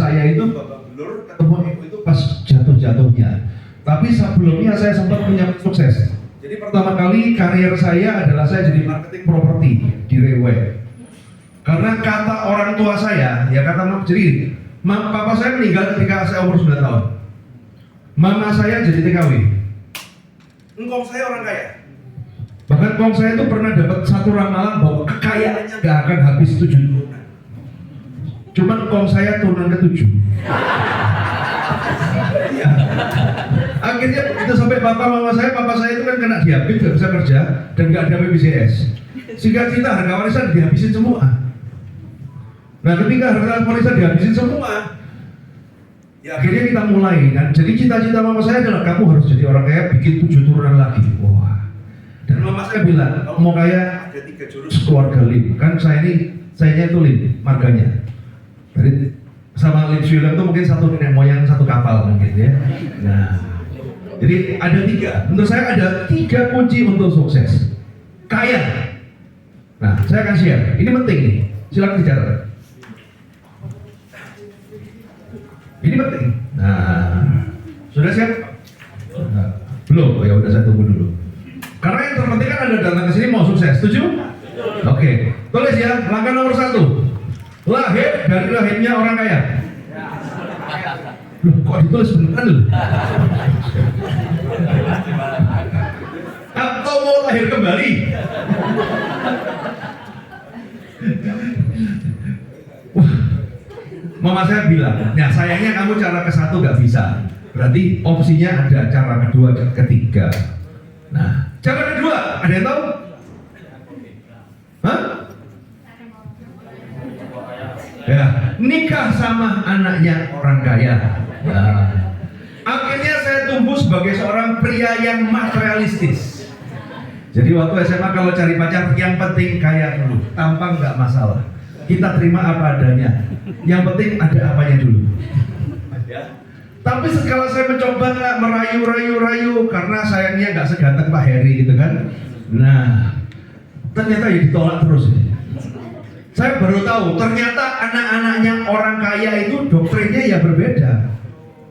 saya itu babak belur ketemu ego itu pas jatuh-jatuhnya. Tapi sebelumnya saya sempat punya sukses. Jadi pertama kali karir saya adalah saya jadi marketing properti di Rewe. Karena kata orang tua saya, ya kata jadi papa saya meninggal ketika saya umur 9 tahun. Mama saya jadi TKW. Engkong saya orang kaya. Bahkan engkong saya itu pernah dapat satu ramalan bahwa kekayaannya gak akan habis 7 turunan. Cuman engkong saya turunan ke-7. Ya. Akhirnya begitu sampai papa saya itu kan kena diabetes, gak bisa kerja dan gak ada BPJS. Sehingga kita harga warisan dihabisin semua. Nah ketika harga warisan dihabisin semua, ya akhirnya kita mulai kan. Jadi cita-cita mama saya adalah kamu harus jadi orang kaya, bikin 7 turunan lagi. Wah. Dan mama saya bilang, kalau mau kaya ada 3 jurus keluarga Lim. Kan sayanya itu Lim, marganya. Jadi sama Lim Swee Lim itu mungkin satu nenek moyang satu kapal mungkin ya. Nah, jadi ada 3. Menurut saya ada 3 kunci untuk sukses. Kaya. Nah, saya akan share. Ini penting nih. Silakan dicatat. Ini penting. Nah, sudah siap? Belum. Ya udah saya tunggu dulu. Karena yang terpenting kan Anda datang ke sini mau sukses. Setuju? Oke. Tulis ya. Langkah nomor 1. Lahir dari lahirnya orang kaya. Loh, kok ditulis beneran loh? Atau mau lahir kembali? Wah, mama saya bilang, nah sayangnya kamu cara ke-1 gak bisa. Berarti opsinya ada cara kedua, ketiga. Nah, cara kedua, ada yang tahu? Hah? Ya, nikah sama anaknya orang kaya. Nah, akhirnya saya tumbuh sebagai seorang pria yang materialistis. Jadi waktu SMA kalau cari pacar yang penting kaya dulu, tampang nggak masalah. Kita terima apa adanya. Yang penting ada apanya dulu. Tapi setelah saya mencoba merayu karena sayangnya nggak seganteng Pak Heri gitu kan. Nah, ternyata ya ditolak terus. Saya baru tahu ternyata anak-anaknya orang kaya itu doktrinnya ya berbeda.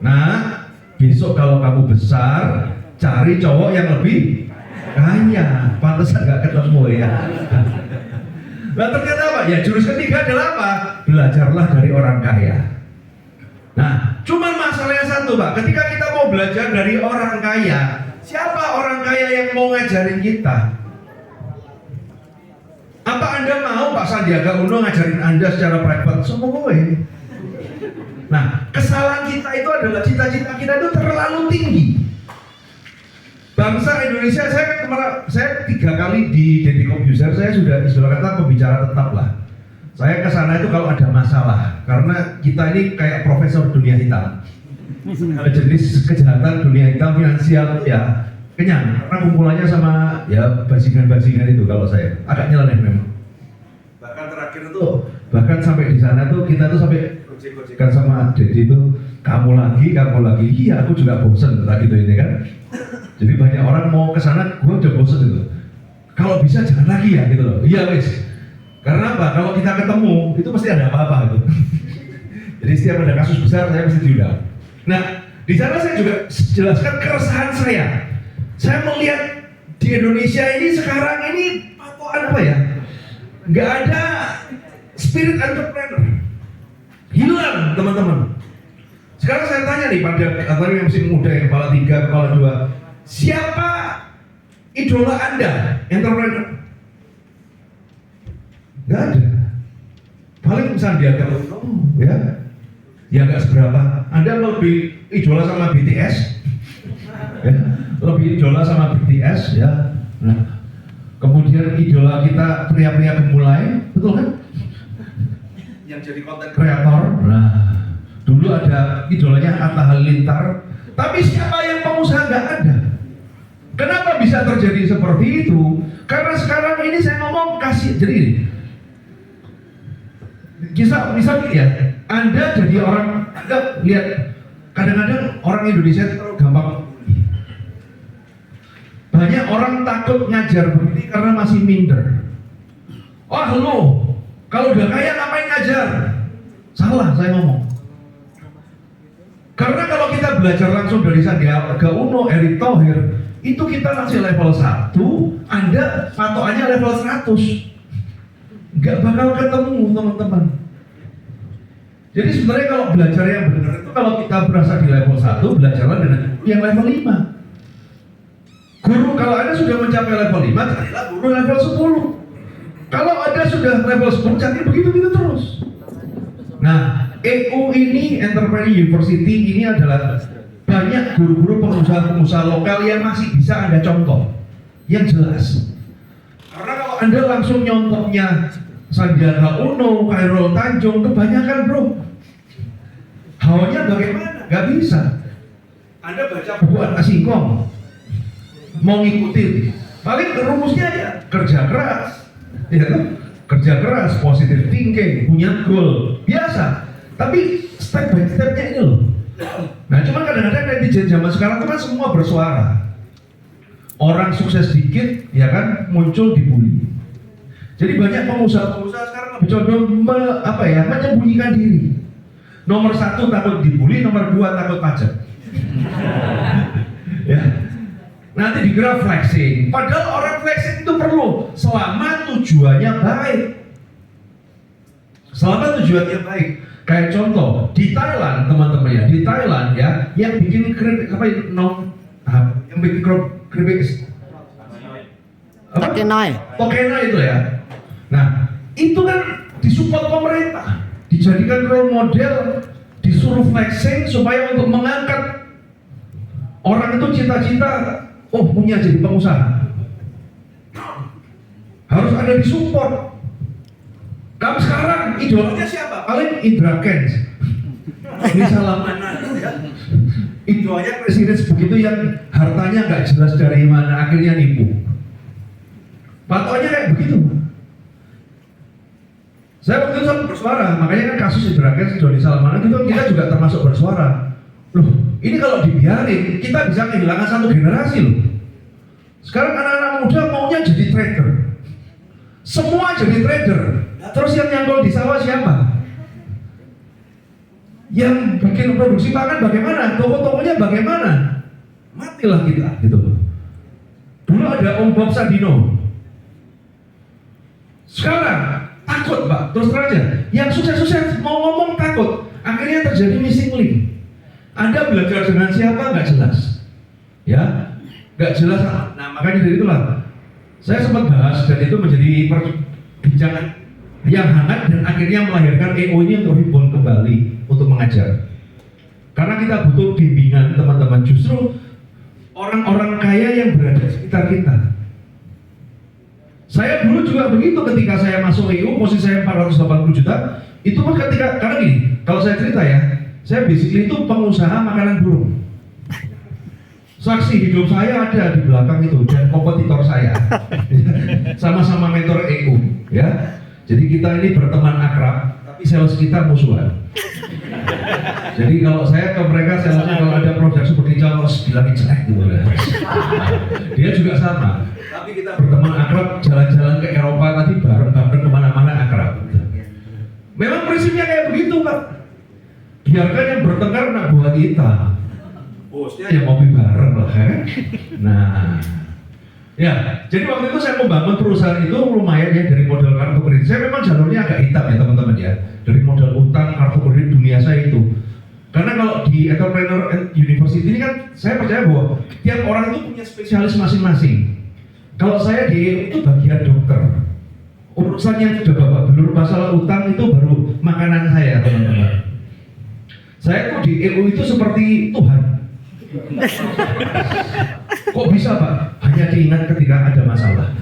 Nah, besok kalau kamu besar cari cowok yang lebih kaya. Pantesan nggak ketemu ya. Nah ternyata apa? Ya jurus ketiga adalah apa? Belajarlah dari orang kaya. Nah, cuman masalahnya satu Pak. Ketika kita mau belajar dari orang kaya, siapa orang kaya yang mau ngajarin kita? Apa Anda mau Pak Sandiaga Uno ngajarin Anda secara private? Semua. Nah, kesalahan kita itu adalah cita-cita kita itu terlalu tinggi. Bangsa Indonesia, saya 3 kali di Deddy Corbuzier, saya sudah istilah kata pembicara tetap lah. Saya kesana itu kalau ada masalah, karena kita ini kayak profesor dunia hitam. Jenis kejahatan dunia hitam finansial ya kenyang, karena kumpulannya sama ya bajingan-bajingan itu kalau saya agak nyeleneh memang. Bahkan terakhir itu, bahkan sampai di sana tuh kita tuh sampai gojek-gojekan sama Deddy itu kamu lagi, iya aku juga bosen lah gitu ini kan. Jadi banyak orang mau ke sana, gue udah bosen gitu. Kalau bisa jangan lagi ya gitu loh. Iya wis. Karena apa? Kalau kita ketemu itu pasti ada apa-apa gitu. Jadi setiap ada kasus besar saya mesti diundang. Nah, di sana saya juga jelaskan keresahan saya. Saya melihat di Indonesia ini sekarang ini patokan apa ya? Nggak ada spirit entrepreneur. Hilang teman-teman. Sekarang saya tanya nih pada yang masih muda yang kepala 3, kepala 2, siapa idola Anda entrepreneur? Nggak ada. Paling Sandiaga Uno ya nggak seberapa. Anda lebih idola sama BTS, ya, lebih idola sama BTS ya. Nah, kemudian idola kita pria-pria gemulai, betul kan? Yang jadi konten kreator. Nah, dulu ada idolanya Atta Halilintar, tapi siapa yang pengusaha nggak ada. Kenapa bisa terjadi seperti itu? Karena sekarang ini saya ngomong kasih jadi ini. Misal ya, Anda jadi orang, Anda lihat kadang-kadang orang Indonesia itu gampang. Banyak orang takut ngajar begini karena masih minder. Oh lu, kalau udah kaya ngapain ngajar? Salah saya ngomong. belajar langsung dari Sandiaga Uno, Erick Thohir, itu kita masih level 1, Anda patokannya level 100. Nggak bakal ketemu teman-teman. Jadi sebenarnya kalau belajar yang benar itu kalau kita berasa di level 1, belajarlah dengan guru yang level 5. Guru, kalau Anda sudah mencapai level 5, carilah guru level 10. Kalau Anda sudah level 10, cari begitu-begitu terus. Nah, EU ini, Entrepreneur University ini adalah banyak guru-guru pengusaha-pengusaha lokal yang masih bisa Anda contoh, yang jelas. Karena kalau Anda langsung nyontohnya Sandiaga Uno, Khairul Tanjung, kebanyakan bro. Hawanya bagaimana? Gak bisa. Anda baca buku Asingkong, mau ngikutin, paling rumusnya ya kerja keras, ya kan? Kerja keras, positive thinking, punya goal, biasa. Tapi step by stepnya ini loh. Nah, cuman kadang-kadang netizen zaman sekarang itu kan semua bersuara. Orang sukses dikit, ya kan, muncul dibully. Jadi banyak pengusaha-pengusaha sekarang lebih condong menyembunyikan diri. Nomor 1 takut dibully, nomor 2 takut pajak. Ya. Nanti dikira flexing. Padahal orang flexing itu perlu selama tujuannya baik. Selama tujuannya baik. Kayak contoh di Thailand, teman-teman ya, di Thailand ya, yang bikin keripik yang bikin keripik Tokenoi itu ya. Nah, itu kan disupport pemerintah, dijadikan role model, disuruh flexing supaya untuk mengangkat orang itu cita-cita, punya jadi pengusaha. Harus ada disupport. Kamu sekarang idolanya siapa? Paling Indra Kents. Ini salah mana ya? Idolanya presiden begitu yang hartanya nggak jelas dari mana, akhirnya nipu. Patokannya kayak begitu. Saya waktu itu bersuara, makanya kan kasus Indra Kents, Doni Salmanan itu kita juga termasuk bersuara. Loh, ini kalau dibiarin, kita bisa kehilangan satu generasi loh. Sekarang anak-anak muda maunya jadi trader. Semua jadi trader. Terus yang nyangkul di sawah siapa? Yang bikin produksi pangan bagaimana? Toko-tokonya bagaimana? Matilah kita gitu. Dulu ada Om Bob Sadino. Sekarang takut Pak, terus terang aja. Yang sukses-sukses mau ngomong takut. Akhirnya terjadi missing link. Anda belajar dengan siapa nggak jelas, ya, nggak jelas. Nah makanya dari itulah saya sempat bahas dan itu menjadi perbincangan yang hangat dan akhirnya melahirkan EO ini untuk rebound kembali untuk mengajar. Karena kita butuh bimbingan teman-teman, justru orang-orang kaya yang berada di sekitar kita. Saya dulu juga begitu ketika saya masuk EO, posisi saya 480 juta, itu pun ketika, karena gini, kalau saya cerita ya, saya basically itu pengusaha makanan burung. Saksi hidup saya ada di belakang itu dan kompetitor saya, sama-sama mentor EO, ya. Jadi kita ini berteman akrab, tapi sales kita musuhan. Jadi kalau saya ke mereka salesnya kalau ada produk seperti Charles bilangin jelek gitu. Dia juga sama. Tapi kita berteman akrab, jalan-jalan ke Eropa tadi bareng-bareng kemana-mana akrab. Memang prinsipnya kayak begitu Pak. Biarkan yang bertengkar nak buat kita. Bosnya yang ngopi bareng lah kan. Nah. Ya, jadi waktu itu saya membangun perusahaan itu lumayan ya dari modal kartu kredit. Saya memang jalurnya agak hitam ya teman-teman ya. Dari modal utang, kartu kredit dunia saya itu. Karena kalau di Entrepreneur University ini kan saya percaya bahwa tiap orang itu punya spesialis masing-masing. Kalau saya di itu bagian dokter. Urusan yang sudah bapak belur masalah utang itu baru makanan saya teman-teman. Saya tuh di EU itu seperti Tuhan. Kok bisa Pak? Hanya diingat ketika ada masalah.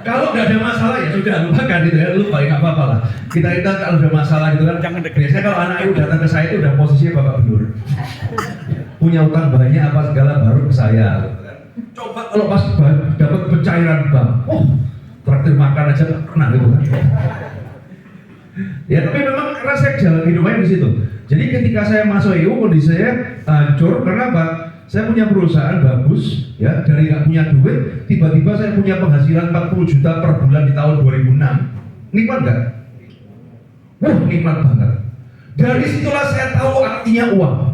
Kalau nggak ada masalah ya sudah lupakan gitu ya, lupa ya nggak apa-apa lah. Kita kalau ada masalah gitu kan. Biasanya kalau anak ibu datang ke saya itu udah posisinya bapak belur. Punya utang banyak apa segala baru ke saya. Coba kalau pas dapat pencairan bank, traktir makan aja nggak pernah gitu kan. Ya tapi memang karena saya jalan hidupnya di situ. Jadi ketika saya masuk EU kondisi saya hancur karena apa? Saya punya perusahaan bagus, ya dari nggak punya duit, tiba-tiba saya punya penghasilan 40 juta per bulan di tahun 2006. Nikmat nggak? Nikmat banget. Dari situlah saya tahu artinya uang.